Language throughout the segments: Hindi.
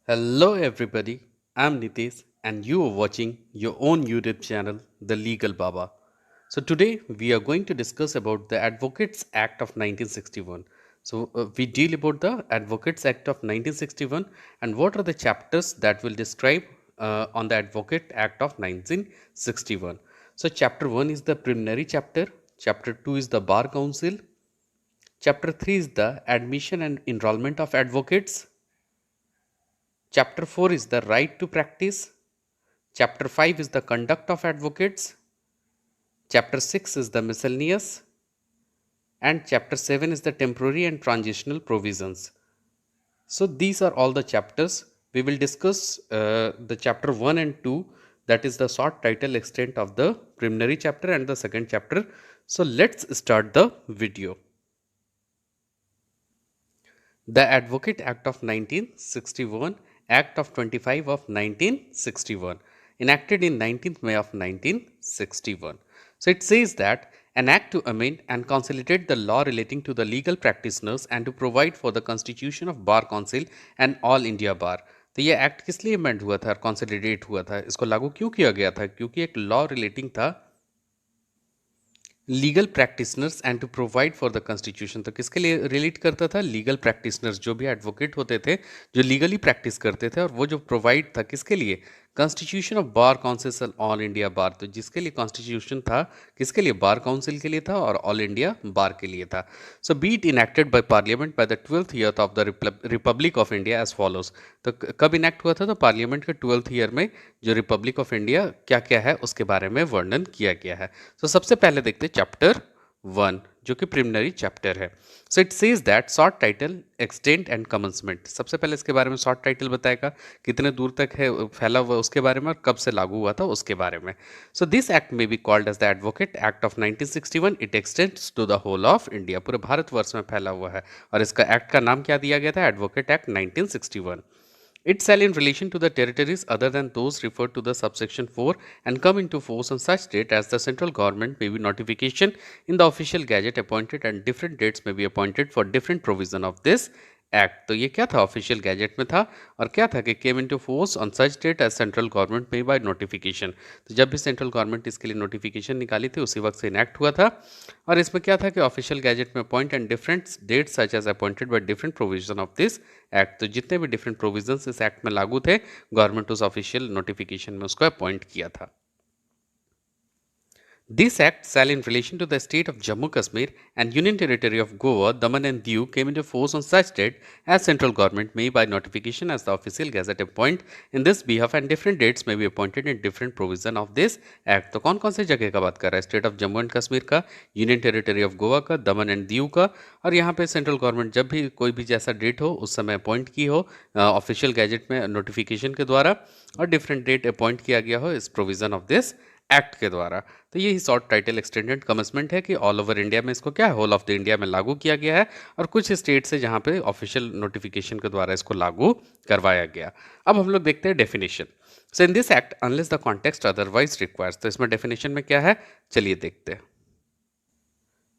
Hello, everybody. I'm Nitesh, and you are watching your own YouTube channel, The Legal Baba. So, today we are going to discuss about the Advocates Act of 1961. We deal about the Advocates Act of 1961 and what are the chapters that will describe on the Advocate Act of 1961. So, chapter 1 is the preliminary chapter, chapter 2 is the Bar Council, chapter 3 is the admission and enrollment of advocates. Chapter 4 is the right to practice. Chapter 5 is the conduct of advocates. Chapter 6 is the miscellaneous. And chapter 7 is the temporary and transitional provisions. So these are all the chapters. We will discuss the chapter 1 and 2, that is the short title extent of the preliminary chapter and the second chapter. So let's start the video. The Advocate Act of 1961, Act of 25 of 1961, enacted in 19th May of 1961. So it says that an act to amend and consolidate the law relating to the legal practitioners and to provide for the constitution of Bar Council and All India Bar. तो ये एक्ट किस लिए अमेंड हुआ था और कंसोलिडेट हुआ था, इसको लागू क्यों किया गया था? क्योंकि एक लॉ रिलेटिंग था legal practitioners and to provide for the constitution. तो किसके लिए रिलेट करता था? लीगल प्रैक्टिशनर्स, जो भी एडवोकेट होते थे, जो लीगली प्रैक्टिस करते थे, और वो जो प्रोवाइड था किसके लिए? Constitution of bar council all India बार। तो जिसके लिए कॉन्स्टिट्यूशन था, किसके लिए? बार काउंसिल के लिए था और ऑल इंडिया बार के लिए था। So be it enacted by parliament by the 12th year of the republic of India as follows. तो कब इनैक्ट हुआ था? तो पार्लियामेंट के 12th ईयर में जो रिपब्लिक ऑफ इंडिया क्या क्या है उसके बारे में वर्णन किया गया है। तो सबसे पहले देखते हैं चैप्टर 1, जो कि प्रिलिमिनरी चैप्टर है। So it says that short title, extent and commencement. सबसे पहले इसके बारे में शॉर्ट टाइटल बताएगा, कितने दूर तक है फैला हुआ उसके बारे में, और कब से लागू हुआ था उसके बारे में। So this act may be called as the advocate act of 1961। It extends to the whole of India, पूरे भारतवर्ष में फैला हुआ है, और इसका एक्ट का नाम क्या दिया गया था? Advocate act 1961। It shall in relation to the territories other than those referred to the subsection 4 and come into force on such date as the central government may be notification in the official gazette appointed, and different dates may be appointed for different provision of this act. तो ये क्या था? ऑफिशियल गैजेट में था, और क्या था कि came into force on such date as central government पे बाय नोटिफिकेशन। तो जब भी सेंट्रल गवर्नमेंट इसके लिए नोटिफिकेशन निकाली थी उसी वक्त से इनैक्ट हुआ था। और इसमें क्या था कि ऑफिशियल गैजेट में appoint and different dates such as appointed by different provision of this act. तो जितने भी डिफरेंट प्रोविजंस इस एक्ट में लागू थे, गवर्नमेंट उस ऑफिशियल नोटिफिकेशन में उसको अपॉइंट किया था। This act shall in relation to the state of Jammu Kashmir and Union Territory of Goa, Daman and Diu came into force on such date as central government may by notification as the official gazette appoint in this behalf, and different dates may be appointed in different provision of this act। तो कौन कौन से जगह का बात कर रहा है? State of Jammu and Kashmir का, यूनियन टेरिटरी ऑफ गोवा का, दमन एंड दीव का, और यहाँ पे सेंट्रल गवर्नमेंट जब भी कोई भी जैसा डेट हो उस समय अपॉइंट की हो ऑफिशियल गैजेट में नोटिफिकेशन के द्वारा, और डिफरेंट डेट अपॉइंट किया गया हो इस प्रोविजन ऑफ दिस एक्ट के द्वारा। तो यही शॉर्ट टाइटल एक्सटेंडेड कमिटमेंट है कि ऑल ओवर इंडिया में इसको क्या है, होल ऑफ द इंडिया में लागू किया गया है, और कुछ स्टेट से जहाँ पे ऑफिशियल नोटिफिकेशन के द्वारा इसको लागू करवाया गया। अब हम लोग देखते हैं definition. So in this act unless the context otherwise requires. तो इसमें डेफिनेशन में क्या है, चलिए देखते हैं।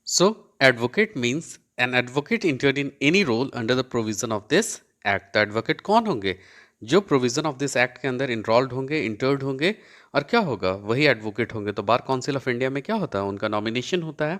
So advocate means an advocate entered in any roll under the provision of this act. तो एडवोकेट कौन होंगे? जो प्रोविजन ऑफ दिस एक्ट के अंदर इनरोल्ड होंगे, इंटर्ड होंगे, और क्या होगा, वही एडवोकेट होंगे। तो बार काउंसिल ऑफ इंडिया में क्या होता है, उनका नॉमिनेशन होता है,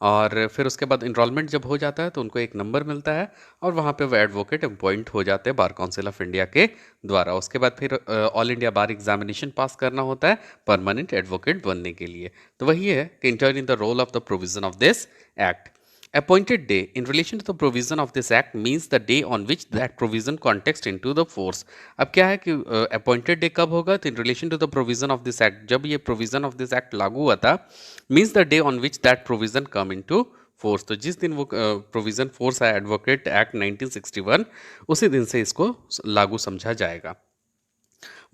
और फिर उसके बाद इनरोलमेंट जब हो जाता है तो उनको एक नंबर मिलता है, और वहाँ पे वो एडवोकेट अपॉइंट हो जाते हैं बार काउंसिल ऑफ इंडिया के द्वारा। उसके बाद फिर ऑल इंडिया बार एग्जामिनेशन पास करना होता है परमानेंट एडवोकेट बनने के लिए। तो वही है कि intern in the role of the provision of this act. Appointed day in relation to the provision of this act means the day on which that provision context into the force। अब क्या है कि appointed day कब होगा? तो in relation to the provision of this act, जब ये provision of this act लागू हुआ था, means the day on which that provision come into force। तो जिस दिन वो provision force है एडवोकेट एक्ट 1961, उसी दिन से इसको लागू समझा जाएगा।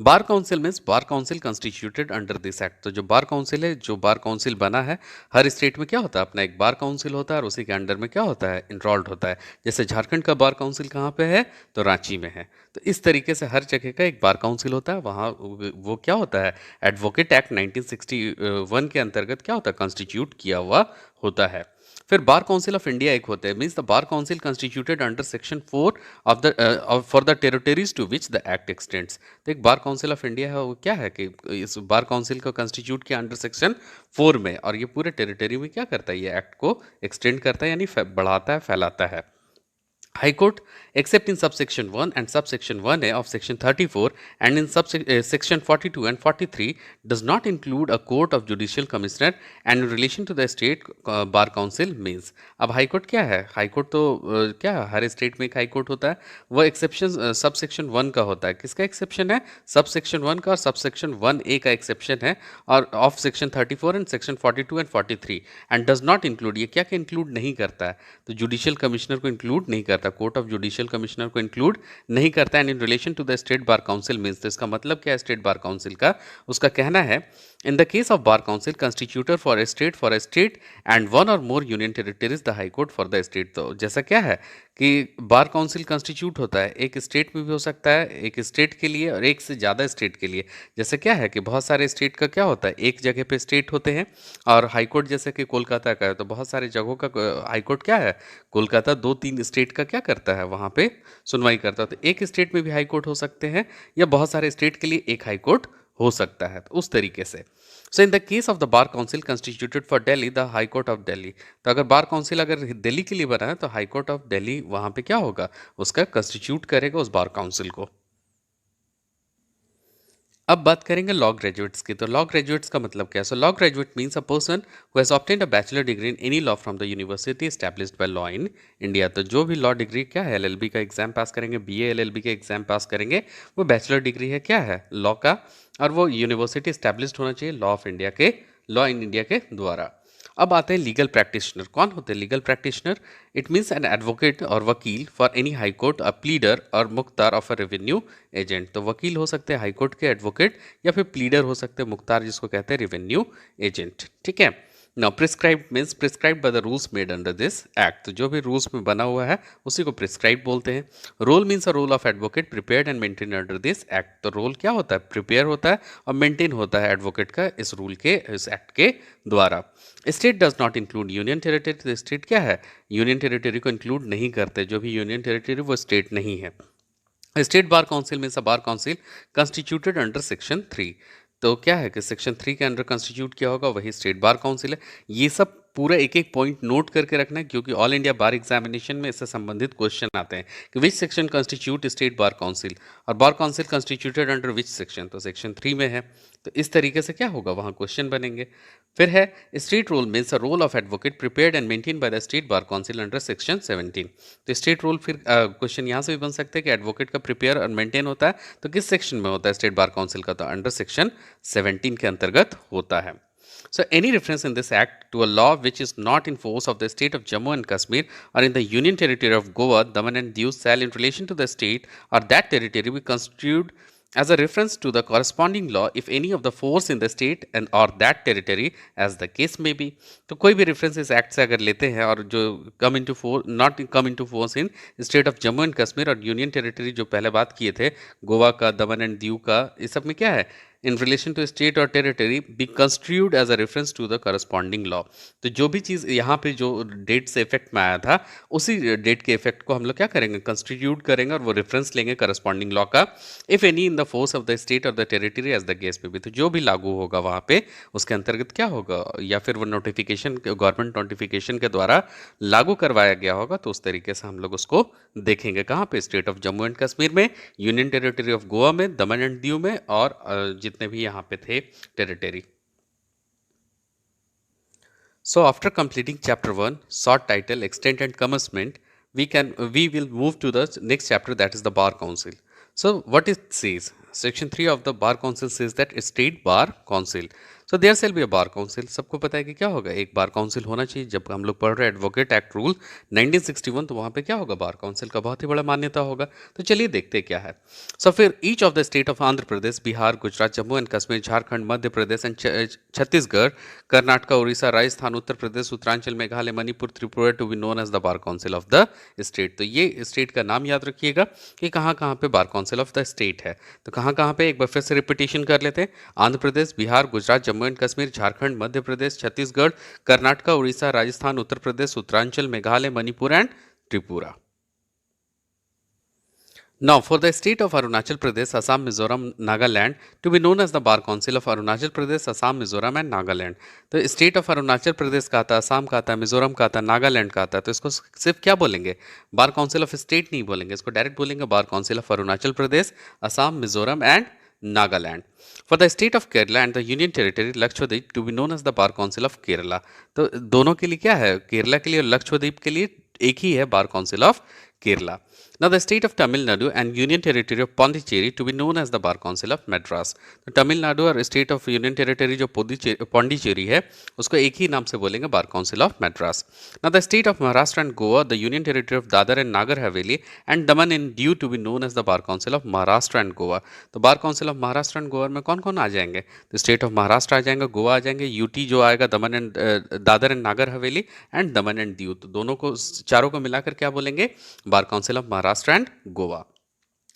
बार council means bar council constituted under this act. तो जो बार काउंसिल है, जो बार काउंसिल बना है, हर स्टेट में क्या होता है, अपना एक बार काउंसिल होता है, और उसी के अंडर में क्या होता है, इनरोल्ड होता है। जैसे झारखंड का बार काउंसिल कहाँ पे है? तो रांची में है। तो इस तरीके से हर जगह का एक बार काउंसिल होता है, वहाँ वो क्या होता है, एडवोकेट एक्ट 1961 के अंतर्गत क्या होता है, कंस्टिट्यूट किया हुआ होता है। फिर बार काउंसिल ऑफ इंडिया एक होता है, means the bar council constituted under section 4 of the for the territories to which the act extends. तो एक बार काउंसिल ऑफ इंडिया है, वो क्या है कि इस बार काउंसिल को कंस्टिट्यूट किया अंडर सेक्शन 4 में, और ये पूरे टेरिटरी में क्या करता है, ये एक्ट को एक्सटेंड करता है, यानी बढ़ाता है, फैलाता है। High Court, except in subsection 1 and subsection 1A of section 34 and in section 42 and 43, does not include a court of judicial commissioner and in relation to the state bar council means। अब हाई कोर्ट क्या है? हाई कोर्ट तो क्या है? हर स्टेट में एक हाई कोर्ट होता है, वो एक्सेप्शन सब सेक्शन 1 का होता है। किसका एक्सेप्शन है? सब सेक्शन 1 का, और सब सेक्शन 1A का एक्सेप्शन है, और of section 34 and section 42 and 43, and does not include, ये क्या क्या इंक्लूड नहीं करता है? तो जुडिशियल कमिश्नर को इंक्लूड नहीं करता, कोर्ट ऑफ जुडिशियल कमिश्नर को इंक्लूड नहीं करता, and in relation to the state bar council means. तो इसका मतलब क्या है स्टेट बार काउंसिल का? उसका कहना है, in the case of bar council constituted for a state and one or more union territories the high court for the state. तो जैसा क्या है कि बार काउंसिल कंस्टिट्यूट होता है, एक स्टेट में भी हो सकता है, एक स्टेट के लिए और एक से ज़्यादा स्टेट के लिए। जैसे क्या है कि बहुत सारे स्टेट का क्या होता है, एक जगह पे स्टेट होते हैं, और हाई कोर्ट जैसे कि कोलकाता का है, तो बहुत सारे जगहों का हाई कोर्ट क्या है, कोलकाता 2-3 स्टेट का क्या करता है, वहाँ पे सुनवाई करता है। तो एक स्टेट में भी हाई कोर्ट हो सकते हैं, या बहुत सारे स्टेट के लिए एक हाई कोर्ट हो सकता है, तो उस तरीके से। So in the case of the bar council constituted for Delhi the high court of Delhi. तो अगर बार काउंसिल अगर दिल्ली के लिए बना है, तो हाई कोर्ट ऑफ दिल्ली वहाँ पे क्या होगा, उसका कंस्टिट्यूट करेगा उस बार काउंसिल को। अब बात करेंगे लॉ ग्रेजुएट्स की। तो लॉ ग्रेजुएट्स का मतलब क्या है? So law graduate means a person who has obtained a bachelor degree in any law from the university established by law in India. तो जो भी लॉ डिग्री क्या है, एलएलबी का एग्जाम पास करेंगे, बीए एलएलबी का एग्जाम पास करेंगे, वो बैचलर डिग्री है क्या है, लॉ का, और वो यूनिवर्सिटी एस्टैब्लिश्ड होना चाहिए लॉ ऑफ इंडिया के, लॉ इन इंडिया के द्वारा। अब आते हैं लीगल प्रैक्टिशनर। कौन होते हैं legal practitioner? It means an advocate or vakil for any high court, a pleader or mukhtar of a revenue agent. तो वकील हो सकते हैं हाई कोर्ट के, एडवोकेट, या फिर प्लीडर हो सकते हैं मुख्तार, जिसको कहते हैं रेवेन्यू एजेंट। ठीक है। Now prescribe means prescribe by the rules made under this act. तो जो भी रूल्स में बना हुआ है उसी को प्रिस्क्राइब बोलते हैं। Roll means a roll of advocate prepared and maintain under this act. तो रोल क्या होता है, प्रिपेयर होता है और मेंटेन होता है एडवोकेट का इस रूल के, इस एक्ट के द्वारा। State does not include union territory. तो स्टेट क्या है, यूनियन टेरिटरी को इंक्लूड नहीं करते, जो भी यूनियन टेरिटरी वो स्टेट नहीं है। स्टेट बार काउंसिल मीन्स अ बार काउंसिल कंस्टिट्यूटेड अंडर सेक्शन 3। तो क्या है कि सेक्शन 3 के अंडर कंस्टिट्यूट किया होगा, वही स्टेट बार काउंसिल है। ये सब पूरा एक एक पॉइंट नोट करके रखना है, क्योंकि ऑल इंडिया बार एग्जामिनेशन में इससे संबंधित क्वेश्चन आते हैं कि which section constitute state bar council, और bar council constituted under which section, तो सेक्शन 3 में है। तो इस तरीके से क्या होगा, वहाँ क्वेश्चन बनेंगे। फिर है state roll means a roll of advocate prepared and maintain by the state bar council under section 17। तो स्टेट रोल फिर क्वेश्चन यहाँ से भी बन सकते हैं कि एडवोकेट का प्रिपेयर और मेंटेन होता है, तो किस सेक्शन में होता है स्टेट बार काउंसिल का, तो अंडर सेक्शन 17 के अंतर्गत होता है। So any reference in this act to a law which is not in force of the state of Jammu and Kashmir or in the Union Territory of Goa, Daman and Diu shall in relation to the state or that territory be construed as a reference to the corresponding law if any of the force in the state and or that territory as the case may be। तो कोई भी रेफरेंस इस एक्ट से अगर लेते हैं और जो come into force, not come into force in state of Jammu and Kashmir और यूनियन टेरिटरी, जो पहले बात किए थे गोवा का, दमन एंड दीव का, इस सब में क्या है, इन रिलेशन टू स्टेट और territory be construed as a reference to the corresponding law. तो जो भी चीज़ यहाँ पे जो डेट से इफेक्ट में आया था, उसी डेट के इफेक्ट को हम लोग क्या करेंगे, कंस्टिट्यूट करेंगे, और वो रेफरेंस लेंगे करस्पॉन्डिंग लॉ का, if any in the force of the state or the territory as the case में भी। तो जो भी लागू होगा वहाँ पे उसके अंतर्गत क्या होगा, या फिर वो नोटिफिकेशन, गवर्नमेंट नोटिफिकेशन के द्वारा लागू करवाया गया होगा, तो उस तरीके से हम लोग उसको देखेंगे। कहाँ पे, state of Jammu and Kashmir में, यूनियन टेरिटरी ऑफ गोवा में, दमन एंड दीव में, और जितने भी यहाँ पे थे territory. So after completing chapter 1, short title, extent and commencement, we will move to the next chapter, that is the bar council. So what it says, section 3 of the bar council says that state bar council. So there shall be a bar council। सबको पता है कि क्या होगा, एक बार काउंसिल होना चाहिए। जब हम लोग पढ़ रहे हैं एडवोकेट एक्ट रूल 1961, तो वहाँ पे क्या होगा, बार काउंसिल का बहुत ही बड़ा मान्यता होगा। तो चलिए देखते हैं क्या है। सो फिर each of the state of Andhra Pradesh, Bihar, Gujarat, Jammu and Kashmir, Jharkhand, Madhya Pradesh and Chhattisgarh, Karnataka, Orissa, Rajasthan, Uttar Pradesh, Uttaranchal, Meghalaya, Manipur, Tripura to be known as the bar council of the state. तो ये स्टेट का नाम याद रखिएगा कि कहाँ कहाँ पे बार काउंसिल ऑफ द स्टेट है। तो कहाँ कहाँ पे एक बार फिर से रिपीटेशन कर लेते हैं। Andhra Pradesh, Bihar, Gujarat, Jammu and Kashmir, Jharkhand, Madhya Pradesh, Chhattisgarh, Karnataka, Orissa, Rajasthan, Uttar Pradesh, Uttaranchal, Meghalaya, Manipur and Tripura. Now, for the state of Arunachal Pradesh, Assam, Mizoram, Nagaland, to be known as the Bar Council of Arunachal Pradesh, Assam, Mizoram and Nagaland. तो स्टेट ऑफ अरुणाचल प्रदेश का आता, असम का आता, मिजोरम का आता, नागालैंड का आता, तो इसको सिर्फ क्या बोलेंगे? बार काउंसिल ऑफ स्टेट नहीं बोलेंगे, इसको डायरेक्ट बोलेंगे bar council of Arunachal Pradesh, Assam, Mizoram and Nagaland. For the state of Kerala and the union territory Lakshadweep to be known as the bar council of Kerala. तो दोनों के लिए क्या है? केरला के लिए और लक्षद्वीप के लिए एक ही है, bar council of Kerala. Now, the state of Tamil Nadu and Union Territory of Pondicherry to be known as the Bar Council of Madras. तो तमिल नाडु और स्टेट ऑफ यूनियन टेरिटरी जो पौंडीचेरी है उसको एक ही नाम से बोलेंगे, bar council of Madras. Now, the state of Maharashtra and Goa, the Union Territory of Dadar and Nagar Haveli and Daman and Diu to be known as the Bar Council of Maharashtra and Goa. तो bar council of Maharashtra and Goa में कौन कौन आ जाएंगे? तो स्टेट ऑफ महाराष्ट्र आ जाएंगे, गोवा आ जाएंगे, यूटी जो आएगा दमन and Dadar and Nagar Haveli and Daman and Diu. तो दोनों को, चारों को मिलाकर क्या बोलेंगे? Bar council of Maharashtra and Goa.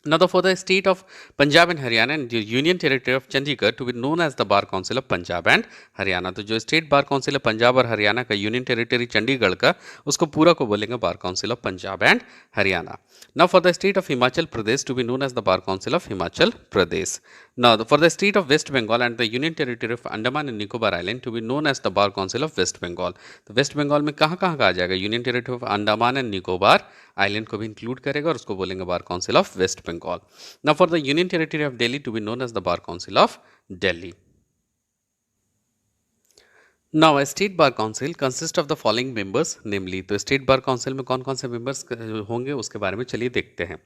Now, for the state of Punjab and Haryana and the Union Territory of Chandigarh to be known as the Bar Council of Punjab and Haryana. तो जो स्टेट बार काउंसिल है पंजाब और हरियाणा का, यूनियन टेरिटरी चंडीगढ़ का, उसको पूरा को बोलेंगे bar council of Punjab and Haryana. Now, for the state of Himachal Pradesh to be known as the Bar Council of Himachal Pradesh. Now, for the state of West Bengal and the Union Territory of Andaman and Nicobar Island to be known as the Bar Council of West Bengal. तो वेस्ट बंगाल में कहाँ कहाँ का आ जाएगा? Union territory of Andaman and Nicobar island को भी इंक्लूड करेगा और उसको बोलेंगे bar council of West Bengal. Now for the union territory of Delhi to be known as the bar council of Delhi. Now a state bar council consist of the following members, namely, तो स्टेट बार काउंसिल में कौन कौन से मेंबर्स होंगे उसके बारे में चलिए देखते हैं।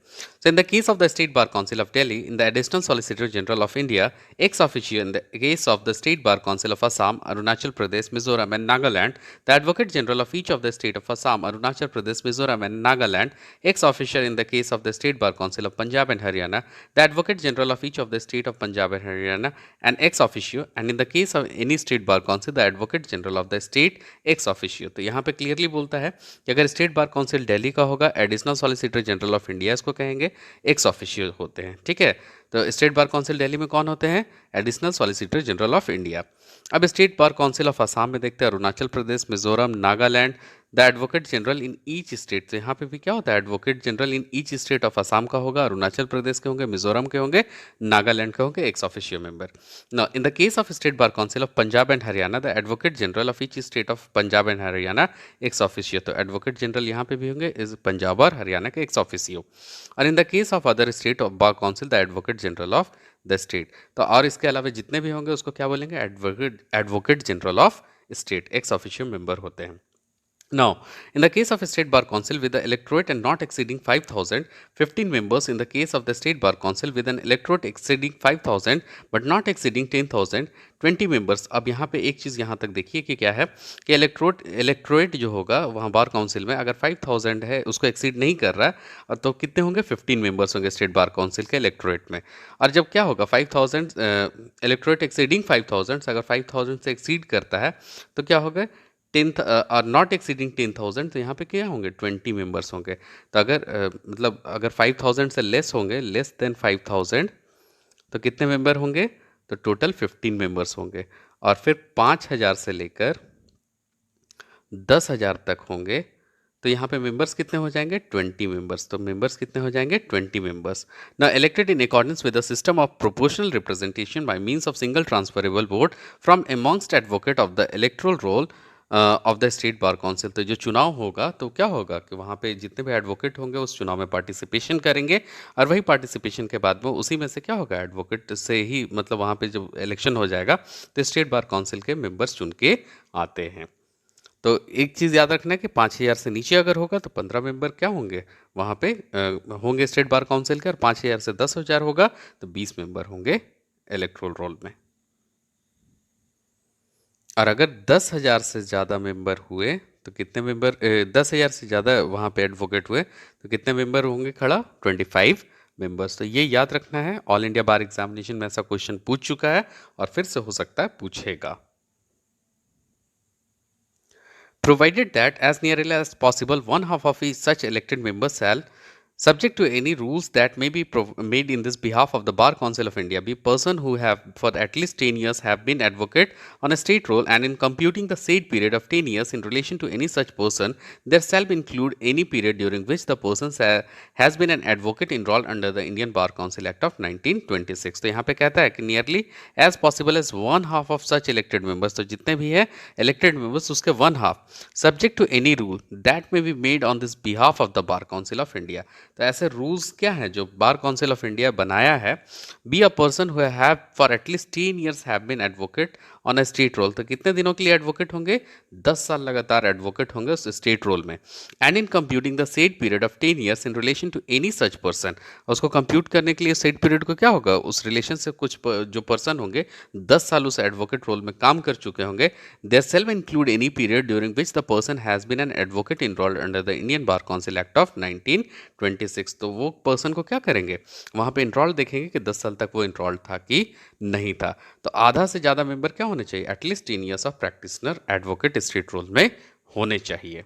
So in the case of the state bar council of Delhi, in the additional solicitor general of India ex officio, in the case of the state bar council of Assam, Arunachal Pradesh, Mizoram and Nagaland, the advocate general of each of the state of Assam, Arunachal Pradesh, Mizoram and Nagaland, ex officio in the case of the state bar council of Punjab and Haryana, the advocate general of each of the state of Punjab and Haryana and ex officio, and in the case of any state bar council the advocate general of the state ex officio. तो यहाँ पे क्लियरली बोलता है कि अगर स्टेट बार काउंसिल दिल्ली का होगा, additional solicitor general of India इसको कहेंगे, एक्स ऑफिशियो होते हैं, ठीक है। तो स्टेट बार काउंसिल दिल्ली में कौन होते हैं? Additional solicitor general of India. अब state bar council of Assam में देखते हैं Arunachal Pradesh, Mizoram, Nagaland, the advocate general in each state. तो यहाँ पे भी क्या होता है? Advocate general in each state of Assam का होगा, अरुणाचल प्रदेश के होंगे, मिजोरम के होंगे, नागालैंड के होंगे, ex officio member. Now in the case of state bar council of Punjab and Haryana, the advocate general of each state of Punjab and Haryana ex officio. तो एडवोकेट जनरल यहाँ पे भी होंगे इस पंजाब और हरियाणा के एक्स ऑफिशियो। और इन the case of other state of bar council, the advocate general of the state. तो और इसके अलावा जितने भी होंगे उसको क्या बोलेंगे? Advocate general of state, ex officio member होते हैं। Now, in the case of a state bar council with the electorate and not exceeding 5,000, 15 members. In the case of the state bar council with an electorate exceeding 5,000 but not exceeding 10,000, 20 members। अब यहाँ पे एक चीज़ यहाँ तक देखिए कि क्या है कि इलेक्टोरेट जो होगा वहाँ बार काउंसिल में अगर 5,000 है, उसको एक्सीड नहीं कर रहा है, और तो कितने होंगे? 15 मेंबर्स होंगे स्टेट बार काउंसिल के इलेक्टोरेट में। और जब क्या होगा? 5,000 इलेक्टोरेट एक्सीडिंग 5,000, अगर 5,000 से एक्सीड करता है तो क्या होगा? 10 और नॉट एक्सीडिंग 10,000, तो यहाँ पे क्या होंगे? 20 मेंबर्स होंगे। तो अगर मतलब अगर 5,000 से लेस होंगे, लेस देन 5,000, तो कितने मेंबर होंगे? तो टोटल 15 मेंबर्स होंगे। और फिर 5,000 से लेकर 10,000 तक होंगे, तो यहाँ पे मेंबर्स कितने हो जाएंगे? 20 मेंबर्स। तो मेंबर्स कितने हो जाएंगे? 20 members. Now elected in accordance with the system of proportional representation by means of single transferable vote from amongst advocate of the electoral roll of the state bar council. तो जो चुनाव होगा तो क्या होगा कि वहाँ पे जितने भी एडवोकेट होंगे उस चुनाव में पार्टिसिपेशन करेंगे, और वही पार्टिसिपेशन के बाद में उसी में से क्या होगा? एडवोकेट से ही, मतलब वहाँ पे जब इलेक्शन हो जाएगा तो स्टेट बार काउंसिल के मेंबर्स चुन के आते हैं। तो एक चीज़ याद रखना है कि 5,000 से नीचे अगर होगा तो 15 मेंबर क्या होंगे वहाँ पे होंगे स्टेट बार काउंसिल के, और 5,000 से 10,000 होगा तो 20 मेंबर होंगे इलेक्टोरल रोल में। और अगर 10,000 से ज़्यादा मेंबर हुए तो कितने मेंबर? 10,000 से ज़्यादा वहाँ पे एडवोकेट हुए तो कितने मेंबर होंगे खड़ा? 25 मेंबर्स। तो ये याद रखना है, ऑल इंडिया बार एग्जामिनेशन में ऐसा क्वेश्चन पूछ चुका है और फिर से हो सकता है पूछेगा। Provided that as nearly as possible one half of each such elected member subject to any rules that may be made in this behalf of the Bar Council of India. Be person who have for at least 10 years have been advocate on a state role, and in computing the said period of 10 years in relation to any such person, there shall include any period during which the person has been an advocate enrolled under the Indian Bar Council Act of 1926. तो यहाँ पे कहता है कि nearly as possible as one half of such elected members, तो जितने भी है इलेक्टेड मेंबर्स उसके one half, subject to any rule that may be made on this behalf of the bar council of India. तो ऐसे रूल्स क्या हैं जो बार काउंसिल ऑफ इंडिया बनाया है? Be a person who have for at least 10 years have been advocate on a state roll, तो कितने दिनों के लिए एडवोकेट होंगे? 10 साल लगातार एडवोकेट होंगे उस स्टेट रोल में। And in computing the said period of 10 years in relation to any such person, उसको कंप्यूट करने के लिए सेड पीरियड को क्या होगा? उस रिलेशन से कुछ जो पर्सन होंगे 10 साल उस एडवोकेट रोल में काम कर चुके होंगे, there self include any period during which the person has been an advocate enrolled under the Indian bar council act of 1926। तो वो पर्सन को क्या करेंगे? वहां पे इनरोल्ड देखेंगे कि 10 साल तक वो इनरोल्ड था कि नहीं था। तो आधा से ज्यादा मेंबर क्या होने चाहिए? At least 10 years of practitioner advocate state roll में होने चाहिए।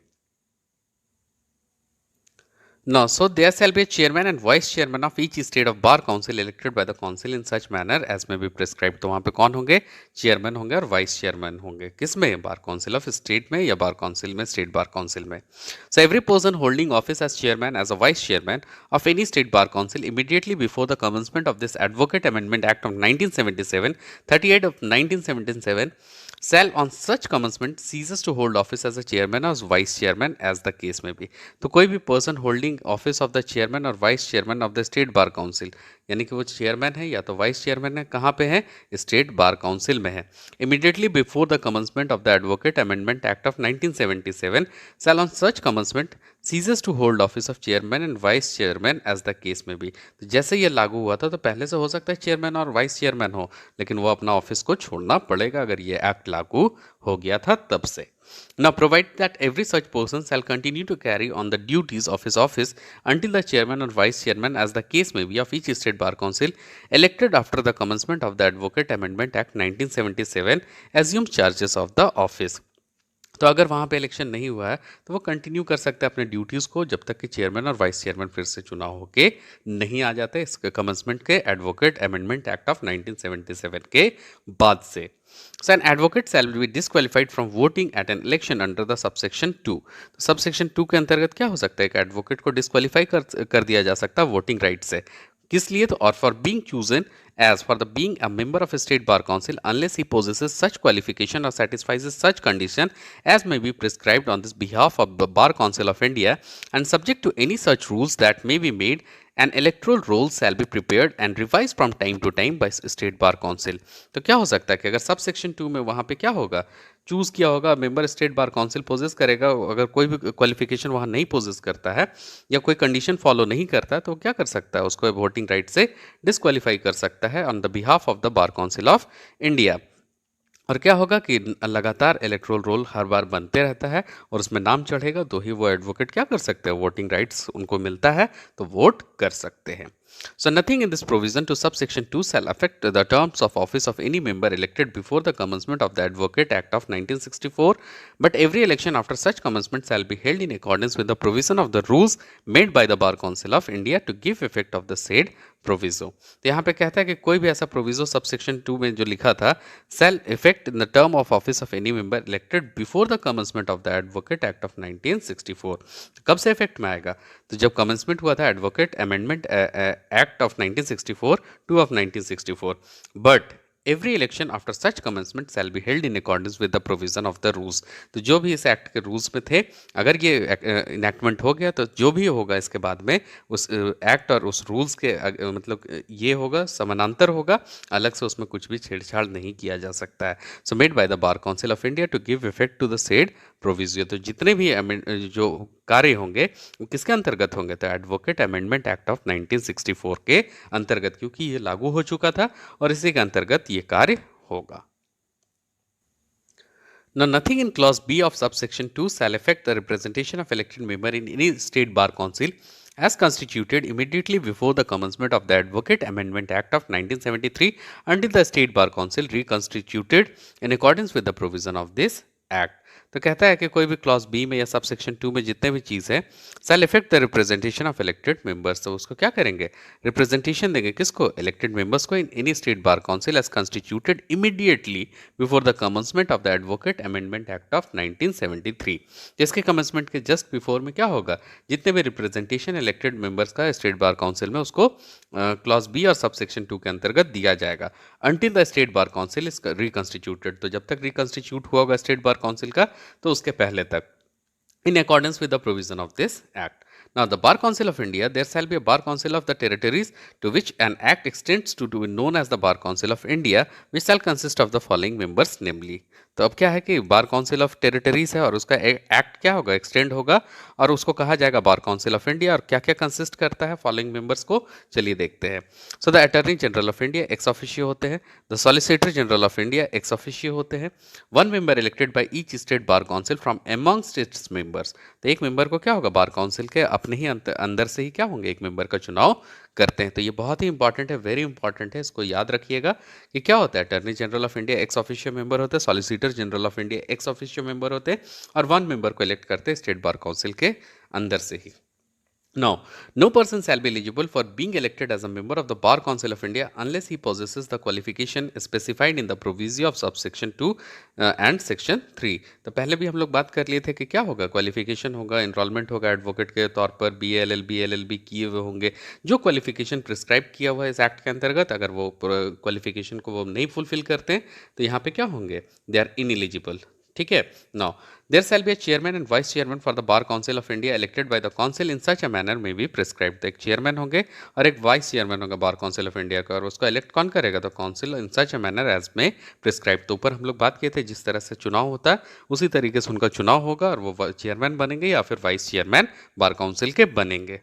No, so there shall be a chairman and vice chairman of each state of bar council elected by the council in such manner as may be prescribed। तो वहां पे कौन होंगे? चेयरमैन होंगे और वाइस चेयरमैन होंगे। किसमें? बार काउंसिल ऑफ स्टेट में या बार काउंसिल में, स्टेट बार काउंसिल में। So every person holding office as chairman as a vice chairman of any state bar council immediately before the commencement of this Advocate Amendment Act of 1977, 38 of 1977 shall on such commencement ceases to hold office as a chairman or vice chairman as the case may be। तो कोई भी person holding office of the chairman or vice chairman of the state bar council, यानी कि वो चेयरमैन है या तो वाइस चेयरमैन है, कहाँ पे है? स्टेट बार काउंसिल में है। Immediately before the commencement of the advocate amendment act of 1977 shall on such commencement ceases to hold office of chairman and vice chairman as the case may be। तो जैसे ये लागू हुआ था तो पहले से हो सकता है चेयरमैन और वाइस चेयरमैन हो, लेकिन वो अपना ऑफिस को छोड़ना पड़ेगा अगर ये एक्ट लागू हो गया था तब से। Now, provide that every such person shall continue to carry on the duties of his office until the chairman or vice chairman, as the case may be, of each state bar council elected after the commencement of the Advocate Amendment Act 1977 assume charges of the office। तो अगर वहाँ पे इलेक्शन नहीं हुआ है तो वो कंटिन्यू कर सकते हैं अपने ड्यूटीज़ को जब तक कि चेयरमैन और वाइस चेयरमैन फिर से चुनाव होके नहीं आ जाते इस कमेंसमेंट के एडवोकेट अमेंडमेंट एक्ट ऑफ 1977 के बाद से। So an advocate shall be disqualified from voting at an election under the subsection 2। तो सबसेक्शन 2 के अंतर्गत क्या हो सकता है कि एडवोकेट को डिस्क्वालीफाई कर दिया जा सकता है वोटिंग राइट से। किस लिए? तो और for being chosen as for the being a member of a state bar council unless he possesses such qualification or satisfies such condition as may be prescribed on this behalf of the Bar Council of India and subject to any such rules that may be made, an electoral roll shall be prepared and revised from time to time by state bar council। तो क्या हो सकता है कि अगर सब सेक्शन 2 में वहां पे क्या होगा? चूज किया होगा member state bar council possess करेगा, अगर कोई भी क्वालिफिकेशन वहां नहीं पोजेस करता है या कोई कंडीशन फॉलो नहीं करता है तो क्या कर सकता है? उसको वोटिंग राइट से डिस्क्वालीफाई कर सकता है on the behalf of the bar council of India. और क्या होगा कि लगातार इलेक्टोरल रोल हर बार बनते रहता है और उसमें नाम चढ़ेगा तो ही वो एडवोकेट क्या कर सकते हैं? वोटिंग राइट्स उनको मिलता है तो वोट कर सकते हैं। So nothing in this provision to subsection 2 shall affect the terms of office of any member elected before the commencement of the Advocate Act of 1964, but every election after such commencement shall be held in accordance with the provision of the rules made by the Bar Council of India to give effect of the said proviso। तो यहाँ पे कहता है कि कोई भी ऐसा प्रोविजो सबसेक्शन 2 में जो लिखा था shall effect in the term of office of any member elected before the commencement of the Advocate Act of 1964। तो कब से इफेक्ट में आएगा? तो जब कमेंसमेंट हुआ था advocate amendment Act of 1964, 2 of 1964, but every election after such commencement shall be held in accordance with the provision of the rules। तो जो भी इस एक्ट के रूल्स में थे अगर ये इनैक्टमेंट हो गया तो जो भी होगा इसके बाद में उस एक्ट और उस रूल्स के मतलब ये होगा समानांतर होगा, अलग से उसमें कुछ भी छेड़छाड़ नहीं किया जा सकता है। So made by the bar council of India to give effect to the said provision. तो जितने भी जो कार्य होंगे वो किसके अंतर्गत होंगे? तो एडवोकेट अमेंडमेंट एक्ट ऑफ 1964 के अंतर्गत, क्योंकि ये लागू हो चुका था और इसी के अंतर्गत ये कार्य होगा। Now, nothing in clause B of subsection 2 shall affect the representation of elected member in any state bar council as constituted immediately before the commencement of the Advocate Amendment Act of 1973 until the state bar council reconstituted in accordance with the provision of this Act। तो कहता है कि कोई भी क्लॉज बी में या सब सेक्शन 2 में जितने भी चीज़ है shall effect the representation of elected members, तो उसको क्या करेंगे, रिप्रेजेंटेशन देंगे किसको, इलेक्टेड मेंबर्स को in any state bar council as constituted immediately before the commencement of the advocate amendment act of 1973। जिसके कमेंसमेंट के जस्ट बिफोर में क्या होगा, जितने भी रिप्रेजेंटेशन इलेक्टेड मेंबर्स का स्टेट बार काउंसिल में उसको क्लॉज बी और सब सेक्शन 2 के अंतर्गत दिया जाएगा until the state bar council is reconstituted, तो जब तक रिकंस्टिट्यूट हुआ होगा स्टेट बार काउंसिल का तो उसके पहले तक, in accordance with the provision of this act. Now, the Bar Council of India, there shall be a Bar Council of the territories to which an act extends to be known as the Bar Council of India, which shall consist of the following members, namely. तो अब क्या है कि बार काउंसिल ऑफ टेरिटरीज है और उसका एक्ट क्या होगा, एक्सटेंड होगा और उसको कहा जाएगा बार काउंसिल ऑफ इंडिया, और क्या क्या कंसिस्ट करता है, फॉलोइंग मेंबर्स को चलिए देखते हैं। So the attorney general of India ex officio होते हैं, the solicitor general of India ex officio होते हैं, one member elected by each state bar council from among states members, तो एक मेंबर को क्या होगा, बार काउंसिल के अपने ही अंदर से ही क्या होंगे, एक मेंबर का चुनाव करते हैं। तो ये बहुत ही इंपॉर्टेंट है, वेरी इंपॉर्टेंट है, इसको याद रखिएगा कि क्या होता है, attorney general of India ex officio member होते हैं, solicitor general of India ex officio member होते हैं और वन मेंबर को इलेक्ट करते हैं स्टेट बार काउंसिल के अंदर से ही। Now, no person shall be eligible for being elected as a member of the Bar Council of India unless he possesses the qualification specified in the proviso of subsection 2 and section 3। तो पहले भी हम लोग बात कर लिए थे कि क्या होगा, क्वालिफिकेशन होगा, इनरोलमेंट होगा एडवोकेट के तौर पर, बी एल बी किए हुए होंगे, जो क्वालिफिकेशन प्रिस्क्राइब किया हुआ है इस एक्ट के अंतर्गत, अगर वो क्वालिफिकेशन को वो नहीं फुलफिल करते हैं तो यहाँ पे क्या होंगे, दे आर इनएलिजिबल। ठीक है। Now there shall be a chairman and vice chairman for the bar council of India elected by the council in such a manner may be prescribed. एक चेयरमैन होंगे और एक वाइस चेयरमैन होगा बार काउंसिल ऑफ इंडिया का, और उसको इलेक्ट कौन करेगा, तो council in such a manner as may prescribe. तो ऊपर हम लोग बात किए थे जिस तरह से चुनाव होता है उसी तरीके से उनका चुनाव होगा और वो चेयरमैन बनेंगे या फिर वाइस चेयरमैन बार काउंसिल के बनेंगे।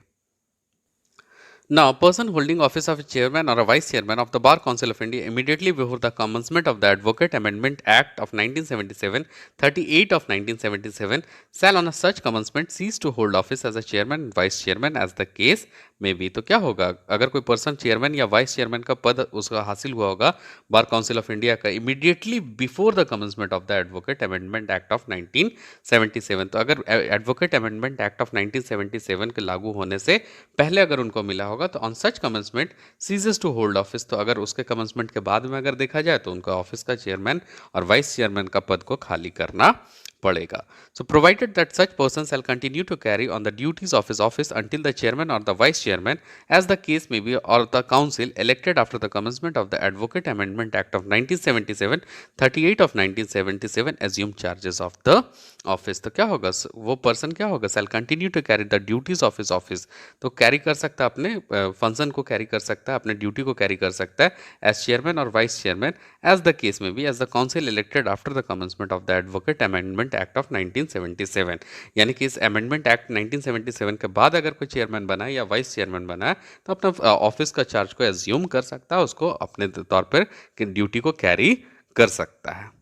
Now, a person holding office of a chairman or a vice chairman of the Bar Council of India immediately before the commencement of the Advocate Amendment Act of 1977, 38 of 1977, shall on a such commencement cease to hold office as a chairman and vice chairman as the case में भी। तो क्या होगा, अगर कोई पर्सन चेयरमैन या वाइस चेयरमैन का पद उसका हासिल हुआ होगा बार काउंसिल ऑफ इंडिया का immediately before the commencement of the advocate amendment act of 1977, तो अगर एडवोकेट अमेंडमेंट एक्ट ऑफ 1977 के लागू होने से पहले अगर उनको मिला होगा तो on such commencement ceases to hold office, तो अगर उसके कमेंसमेंट के बाद में अगर देखा जाए तो उनका ऑफिस का चेयरमैन और वाइस चेयरमैन का पद को खाली करना पड़ेगा। So provided that such person shall continue to carry on the duties of his office until the chairman or the vice chairman as the case may be or the council elected after the commencement of the advocate amendment act of 1977, 38 of 1977 assume charges of the office. तो क्या होगा, वो पर्सन क्या होगा, shall continue to carry the duties of his office, तो कैरी कर सकता है अपने फंक्शन को, कैरी कर सकता है अपने ड्यूटी को, कैरी कर सकता है as chairman or vice chairman as the case may be as the council elected after the commencement of the advocate amendment act of 1977। यानी कि इस अमेंडमेंट एक्ट 1977 के बाद अगर कोई चेयरमैन बना है या वाइस चेयरमैन बना है तो अपना ऑफिस का चार्ज को एज्यूम कर सकता है, उसको अपने तौर पर ड्यूटी को कैरी कर सकता है।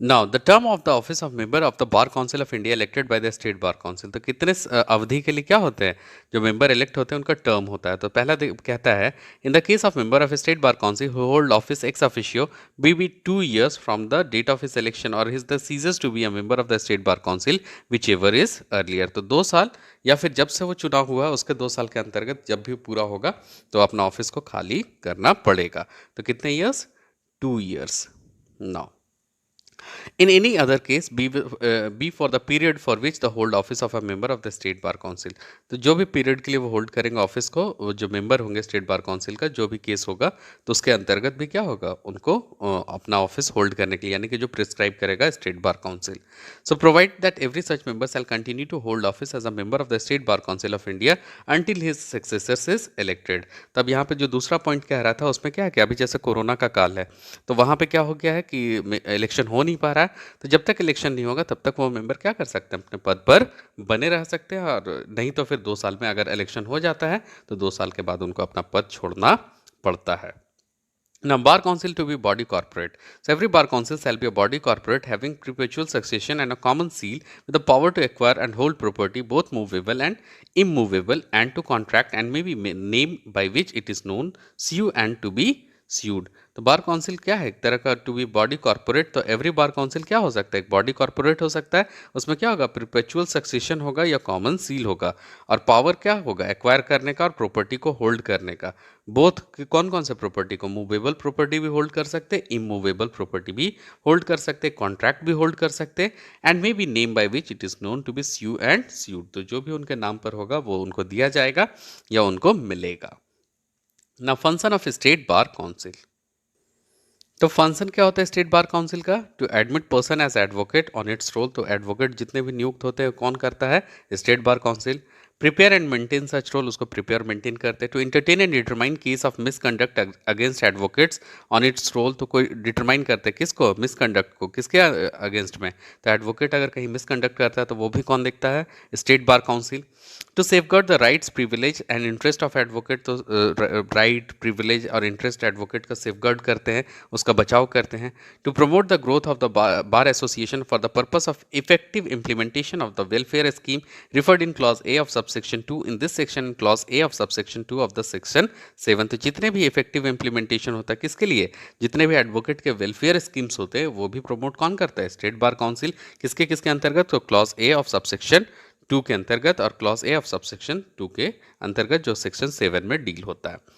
Now, the term of the office of member of the Bar Council of India elected by the State Bar Council, तो कितने अवधि के लिए क्या होते हैं जो मेंबर इलेक्ट होते हैं उनका टर्म होता है। तो पहला कहता है in the case of member of state bar council who hold office ex officio be 2 years from the date of his election or his the ceases to be a member of the state bar council whichever is earlier. तो 2 साल या फिर जब से वो चुनाव हुआ उसके 2 साल के अंतर्गत जब भी पूरा होगा तो अपना ऑफिस को खाली करना पड़ेगा। तो कितने years, 2 years। Now in any other case be for the period for which the hold office of a member of the state bar council, तो जो भी पीरियड के लिए वो होल्ड करेंगे ऑफिस को, वो जो मेंबर होंगे स्टेट बार काउंसिल का, जो भी केस होगा तो उसके अंतर्गत भी क्या होगा, उनको अपना ऑफिस होल्ड करने के लिए, यानी कि जो प्रिस्क्राइब करेगा state bar council. So provide that every such member shall continue to hold office as a member of the state bar council of India until his successor is elected. तब यहाँ पे जो दूसरा पॉइंट कह रहा था उसमें क्या है कि अभी जैसे कोरोना का काल है तो वहाँ पे क्या हो गया है कि इलेक्शन हो नहीं पा रहा है, तो जब तक इलेक्शन नहीं होगा तब तक वो मेंबर क्या कर सकते हैं, अपने पद पर बने रह सकते हैं, और नहीं तो फिर 2 साल में अगर इलेक्शन हो जाता है तो 2 साल के बाद उनको अपना पद छोड़ना पड़ता है। Now, bar council to be body corporate. So, every bar council shall be a body corporate having perpetual succession and a common seal with the power to acquire and hold property both movable and immovable and to contract and may be name by which it is known, sue and to be sued। तो बार काउंसिल क्या है? एक तरह का टू बी बॉडी कॉर्पोरेट। तो एवरी बार काउंसिल क्या हो सकता है? एक बॉडी कॉर्पोरेट हो सकता है। उसमें क्या होगा? परपेचुअल सक्सेशन होगा या कॉमन सील होगा। और पावर क्या होगा? एक्वायर करने का और प्रॉपर्टी को होल्ड करने का। बोथ कौन कौन से प्रॉपर्टी को? मूवेबल प्रॉपर्टी भी होल्ड कर सकते हैं, इमूवेबल प्रॉपर्टी भी होल्ड कर सकते हैं, कॉन्ट्रैक्ट भी होल्ड कर सकते हैं, and may be name by which it is known to be sue and sued. तो जो भी उनके नाम पर होगा वो उनको दिया जाएगा या उनको मिलेगा। ना function of state bar council. तो फंक्शन क्या होता है स्टेट बार काउंसिल का? To admit person as advocate on its roll. तो एडवोकेट जितने भी नियुक्त होते हैं कौन करता है? State bar council. Prepare and maintain such roll, उसको प्रिपेयर मेंटेन करते हैं। To entertain and determine case of misconduct against advocates on its roll. तो कोई डिटरमाइन करते हैं किसको? मिसकंडक्ट को। किसके अगेंस्ट में? तो एडवोकेट अगर कहीं मिसकंडक्ट करता है तो वो भी कौन देखता है? State bar council. To safeguard the rights privilege and interest of advocate. तो राइट प्रिविलेज और इंटरेस्ट एडवोकेट का सेफगार्ड करते हैं, उसका बचाव करते हैं। To promote the growth of the bar association for the purpose of effective implementation of the welfare scheme referred in clause A of subsection 2 in this section, clause A of subsection 2 of the section 7। तो जितने भी इफेक्टिव इम्प्लीमेंटेशन होता है किसके लिए? जितने भी एडवोकेट के वेलफेयर स्कीम्स होते हैं वो भी प्रमोट कौन करता है? State bar council. किसके किसके अंतर्गत? तो क्लॉज ए ऑफ सबसेक्शन 2 के अंतर्गत और क्लॉज ए ऑफ सबसेक्शन 2 के अंतर्गत जो सेक्शन 7 में डील होता है।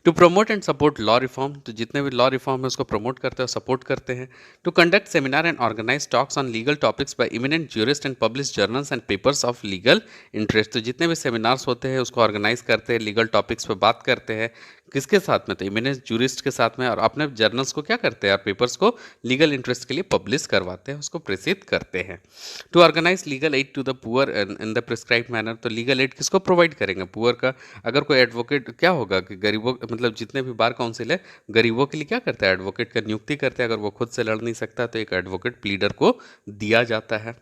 To promote and support law reform. तो जितने भी लॉ रिफॉर्म है उसको प्रमोट करते हैं, सपोर्ट करते हैं। To conduct seminar and organise talks on legal topics by eminent jurist and publish journals and papers of legal interest. तो जितने भी सेमिनार्स होते हैं उसको ऑर्गेनाइज करते हैं, लीगल टॉपिक्स पर बात करते हैं। किसके साथ में? तो इमिनेंट ज्यूरिस्ट के साथ में। और अपने जर्नल्स को क्या करते हैं? और पेपर्स को लीगल इंटरेस्ट के लिए पब्लिश करवाते हैं, उसको प्रेषित करते हैं। To organise legal aid to the poor in the prescribe manner. तो लीगल एड किसको प्रोवाइड करेंगे? पुअर का। अगर कोई एडवोकेट क्या होगा कि गरीबों मतलब जितने भी बार काउंसिल है गरीबों के लिए क्या करता है? एडवोकेट का नियुक्ति करते हैं। अगर वो खुद से लड़ नहीं सकता तो एक एडवोकेट प्लीडर को दिया जाता है।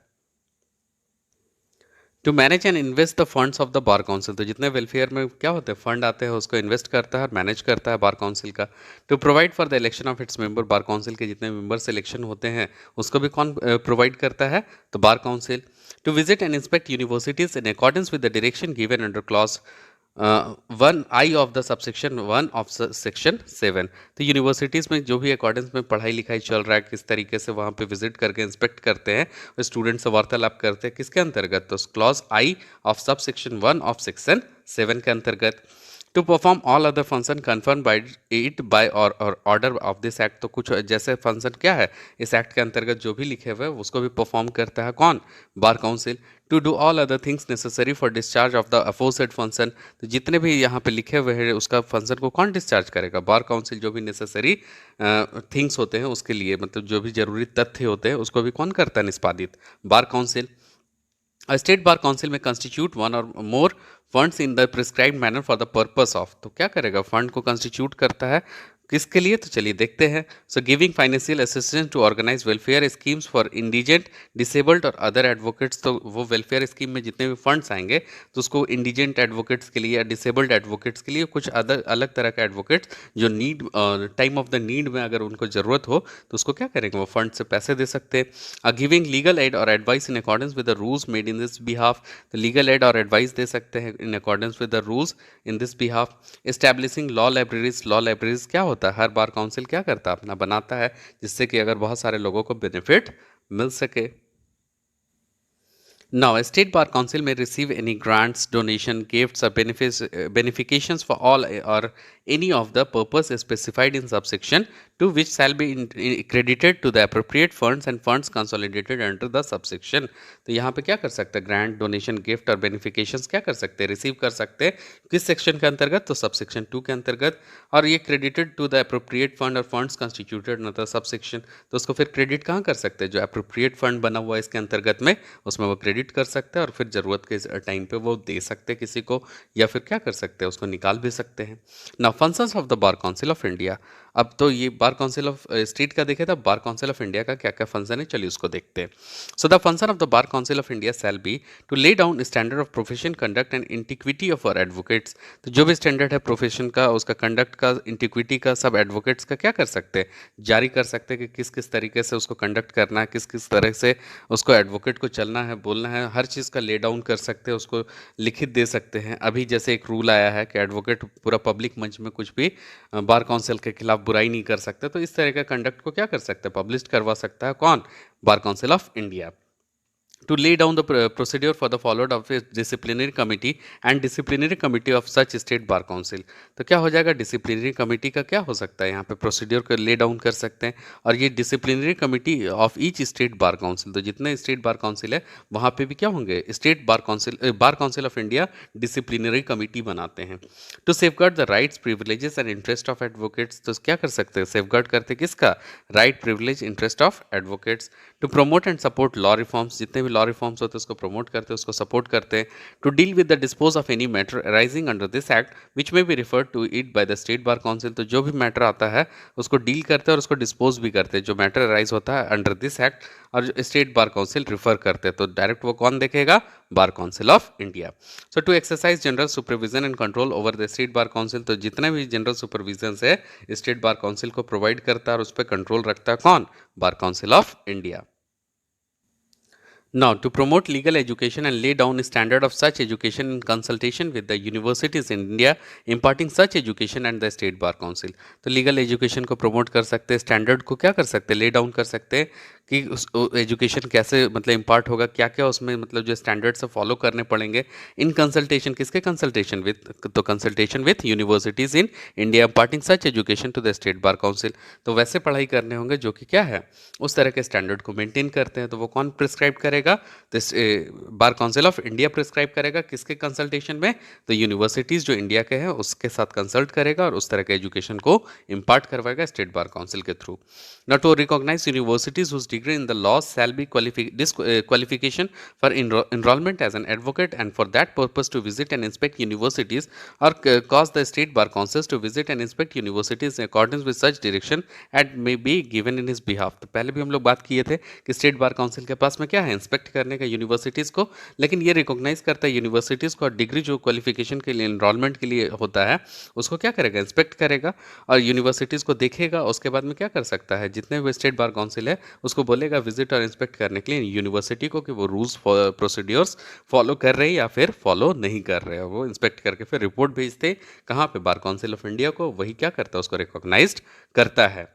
To manage and invest the funds of the bar council. तो जितने वेलफेयर में क्या होते हैं फंड आते हैं उसको इन्वेस्ट करता है और मैनेज करता है बार काउंसिल का। To provide for the election of its member. Bar council के जितने मेंबर सिलेक्शन होते हैं उसको भी कौन प्रोवाइड करता है? तो bar council. To visit and inspect universities in accordance with the direction given under clause 1 of the subsection 1 of section 7। तो यूनिवर्सिटीज़ में जो भी अकॉर्डेंस में पढ़ाई लिखाई चल रहा है किस तरीके से वहाँ पे विजिट करके इंस्पेक्ट करते हैं, स्टूडेंट से वार्तालाप करते हैं किसके अंतर्गत? तो clause I of subsection 1 of section 7 के अंतर्गत। To perform all other function confirm by it by और ऑर्डर ऑफ दिस एक्ट। तो कुछ जैसे फंक्शन क्या है इस एक्ट के अंतर्गत जो भी लिखे हुए उसको भी परफॉर्म करता है कौन? Bar council. To do all other things necessary for discharge of the aforesaid function. तो जितने भी यहाँ पे लिखे हुए हैं उसका फंक्शन को कौन डिस्चार्ज करेगा? Bar council. जो भी नेसेसरी थिंग्स होते हैं उसके लिए मतलब जो भी जरूरी तथ्य होते हैं उसको भी कौन करता है निष्पादित? Bar council. State bar council में constitute one or more funds in the prescribed manner for the purpose of. तो क्या करेगा? फंड को कंस्टिट्यूट करता है किसके लिए? तो चलिए देखते हैं। So giving financial assistance to organise welfare schemes for indigent disabled और अदर एडवोकेट्स। तो वो वेलफेयर स्कीम में जितने भी फंड्स आएंगे तो उसको इंडिजेंट एडवोकेट्स के लिए या डिसेबल्ड एडवोकेट्स के लिए कुछ अदर अलग तरह के एडवोकेट्स जो need time of the need में अगर उनको ज़रूरत हो तो उसको क्या करेंगे? वो फंड से पैसे दे सकते हैं। Giving legal aid or advice in accordance with the rules made in this behalf. तो लीगल एड और एडवाइस दे सकते हैं इन accordance with the rules in this behalf. Establishing law libraries. Law libraries क्या होता है? हर बार काउंसिल क्या करता है? अपना बनाता है जिससे कि अगर बहुत सारे लोगों को बेनिफिट मिल सके। Now, a state bar council may receive any grants, donation, gifts, or benefits, benefications for all or any of the purpose specified in subsection to which shall be credited to the appropriate funds and funds consolidated under the subsection। तो यहाँ पे क्या कर सकते हैं? ग्रांट, डोनेशन, गिफ्ट और बेनिफिकेशंस क्या कर सकते हैं? रिसीव कर सकते हैं। किस सेक्शन के अंतर्गत? तो सबसेक्शन 2 के अंतर्गत। और ये credited to the appropriate fund or funds constituted in the subsection. तो उसको फिर क्रेडिट कहाँ कर सकते हैं? जो अप्रोप्रिएट फंड बना हुआ है इसके अंतर्गत में उसमें वो क्रेडिट कर सकते हैं और फिर ज़रूरत के टाइम पे वो दे सकते हैं किसी को या फिर क्या कर सकते हैं? उसको निकाल भी सकते हैं। Now functions of the bar council of India. अब तो ये बार काउंसिल ऑफ स्टेट का देखे था, बार काउंसिल ऑफ इंडिया का क्या क्या फंक्शन है, चलिए उसको देखते हैं। So the function of the bar council of India shall be to lay down standard of profession, conduct and integrity of our advocates. तो जो भी स्टैंडर्ड है प्रोफेशन का, उसका कंडक्ट का, इंटीग्रिटी का, सब एडवोकेट्स का क्या कर सकते हैं, जारी कर सकते हैं कि किस किस तरीके से उसको कंडक्ट करना है, किस किस तरह से उसको एडवोकेट को चलना है, बोलना है, हर चीज़ का ले डाउन कर सकते हैं, उसको लिखित दे सकते हैं। अभी जैसे एक रूल आया है कि एडवोकेट पूरा पब्लिक मंच में कुछ भी बार काउंसिल के खिलाफ बुराई नहीं कर सकते, तो इस तरह का कंडक्ट को क्या कर सकते हैं, पब्लिश करवा सकता है कौन, bar council of India. To lay down the procedure for the followed of a disciplinary committee and disciplinary committee of such state bar council। तो क्या हो जाएगा, डिसिप्लिनरी कमेटी का क्या हो सकता है, यहाँ पे प्रोसीड्योर को ले डाउन कर सकते हैं। और ये disciplinary committee of each state bar council, तो जितने स्टेट बार काउंसिल है वहाँ पे भी क्या होंगे, state bar council of India disciplinary committee बनाते हैं। To safeguard the rights, privileges and interest of advocates, तो क्या कर सकते हैं, सेफगार्ड करते किसका, right, privilege, interest of advocates. To promote and support law reforms, जितने भी लॉ रिफॉर्म्स होते हैं उसको प्रमोट करते हैं, उसको सपोर्ट करते हैं। To deal with the dispose of any matter arising under this act which may be referred to it by the state bar council, तो जो भी मैटर आता है उसको डील करते हैं और उसको डिस्पोज भी करते हैं, जो मैटर अराइज होता है अंडर दिस एक्ट और जो स्टेट बार काउंसिल रिफर करते हैं, तो डायरेक्ट वो कौन देखेगा, bar council of India. So to exercise general supervision and control over the state bar council, तो जितने भी जनरल सुपरविजन है स्टेट बार काउंसिल को प्रोवाइड करता है और उस पर कंट्रोल रखता है कौन, bar council of India. Now, to promote legal education and lay down a standard of such education in consultation with the universities in India, imparting such education and the State Bar Council, तो लीगल एजुकेशन को प्रमोट कर सकते हैं, स्टैंडर्ड को क्या कर सकते हैं, ले डाउन कर सकते हैं कि उस एजुकेशन कैसे मतलब इम्पार्ट होगा, क्या क्या उसमें मतलब जो स्टैंडर्ड्स है फॉलो करने पड़ेंगे। इन कंसल्टेशन, किसके कंसल्टेशन विथ, तो consultation with universities in India, imparting such education to the state bar council, तो वैसे पढ़ाई करने होंगे जो कि क्या है, उस तरह के स्टैंडर्ड को मेंटेन करते हैं। तो वो कौन प्रिस्क्राइब करेगा, तो bar council of India prescribe करेगा, किसके कंसल्टेशन में, तो यूनिवर्सिटीज़ जो इंडिया के हैं उसके साथ कंसल्ट करेगा और उस तरह के एजुकेशन को इम्पार्ट करवाएगा स्टेट बार काउंसिल के through. Now to recognize universities whose degree in the law shall be qualification for enrollment as an advocate, and for that purpose to visit and inspect universities or cause the state bar councils to visit and inspect universities in accordance with such direction and may be given in his behalf। तो पहले भी हम लोग बात किए थे कि स्टेट बार काउंसिल के पास में क्या है, इंस्पेक्ट करने का यूनिवर्सिटीज़ को, लेकिन ये रिकॉग्नाइज करता है यूनिवर्सिटीज़ को, और डिग्री जो क्वालिफिकेशन के लिए एनरोलमेंट के लिए होता है उसको क्या करेगा, इंस्पेक्ट करेगा और यूनिवर्सिटीज़ को देखेगा। उसके बाद में क्या कर सकता है, जितने भी स्टेट बार काउंसिल है उसको बोलेगा विजिट और इंस्पेक्ट करने के लिए यूनिवर्सिटी को कि वो रूल्स प्रोसीड्योर्स फॉलो कर रहे हैं या फिर फॉलो नहीं कर रहे हैं। वो इंस्पेक्ट करके फिर रिपोर्ट भेजते कहाँ पे, बार काउंसिल ऑफ इंडिया को, वही क्या करता है, उसको रिकॉग्नाइज्ड करता है।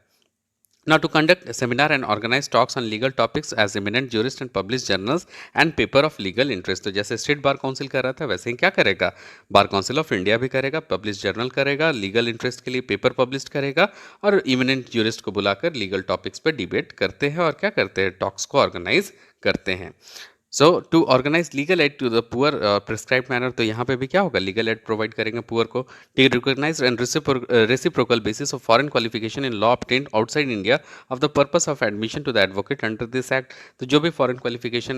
Now, to conduct a seminar and organize talks on legal topics as eminent jurist and publish journals and paper of legal interest। तो जैसे स्टेट बार काउंसिल कर रहा था वैसे ही क्या करेगा, बार काउंसिल ऑफ इंडिया भी करेगा, पब्लिश जर्नल करेगा, लीगल इंटरेस्ट के लिए पेपर पब्लिश करेगा और इमिनेंट जूरिस्ट को बुलाकर लीगल टॉपिक्स पर डिबेट करते हैं और क्या करते हैं, टॉक्स को ऑर्गेनाइज करते हैं। So to organise legal aid to the poor prescribe manner, तो यहाँ पे भी क्या होगा, लीगल एड प्रोवाइड करेंगे पुअर को। To recognise and reciprocal basis of foreign qualification in law obtained outside India of the purpose of admission to the advocate under this act, तो जो भी फॉरेन क्वालिफिकेशन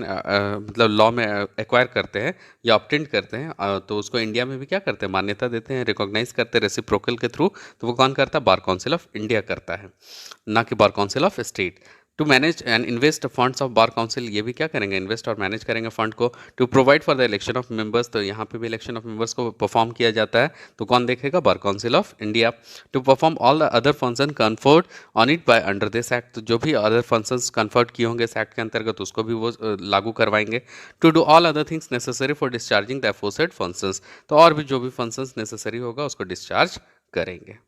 मतलब लॉ में एक्वायर करते हैं या ऑब्टेंड करते हैं तो उसको इंडिया में भी क्या करते हैं, मान्यता देते हैं, रिकॉग्नाइज करते हैं रेसिप्रोकल के थ्रू। तो वो कौन करता है, बार काउंसिल ऑफ इंडिया करता है, ना कि bar council of state. To manage and invest funds of bar council, ये भी क्या करेंगे, इन्वेस्ट और मैनेज करेंगे फंड को। To provide for the election of members, तो यहाँ पे भी इलेक्शन ऑफ मेंबर्स को परफॉर्म किया जाता है, तो कौन देखेगा, bar council of India. To perform all the other function conferred on it by under this act, तो जो भी अदर फंक्शंस कन्फर्ड किए होंगे इस एक्ट के अंतर्गत उसको भी वो लागू करवाएंगे। To do all other things necessary for discharging the aforesaid functions, तो और भी जो भी फंक्शंस नेसेसरी होगा उसको डिस्चार्ज करेंगे।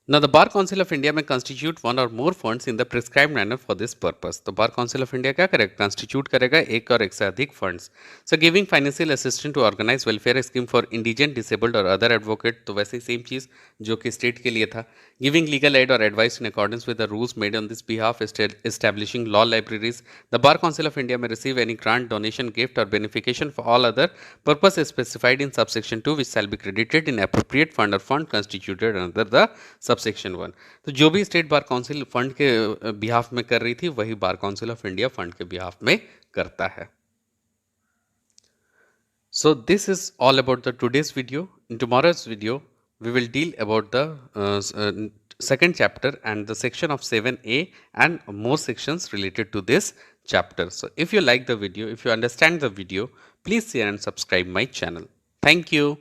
Now, the Bar Council of India may constitute one or more funds in the prescribed manner for this purpose। तो बार काउंसिल ऑफ इंडिया क्या करेगा, कंस्टिट्यूट करेगा एक और एक से अधिक funds. So giving financial assistance to organise welfare scheme for indigent, disabled और अदर एडवोकेट, तो वैसे ही सेम चीज़ जो कि स्टेट के लिए था। Giving legal aid or advice in accordance with the rules made on this behalf, establishing law libraries. The bar council of India may receive any grant, donation, gift or benefaction for all other purpose specified in subsection 2 which shall be credited in appropriate fund or fund constituted under the subsection 1। तो जो भी स्टेट बार काउंसिल फंड के बिहाफ में कर रही थी वही बार काउंसिल ऑफ इंडिया फंड के बिहाफ में करता है। So this is all about the today's video. In tomorrow's video we will deal about the second chapter and the section of 7a and more sections related to this chapter. So if you like the video, if you understand the video, please share and subscribe my channel. Thank you.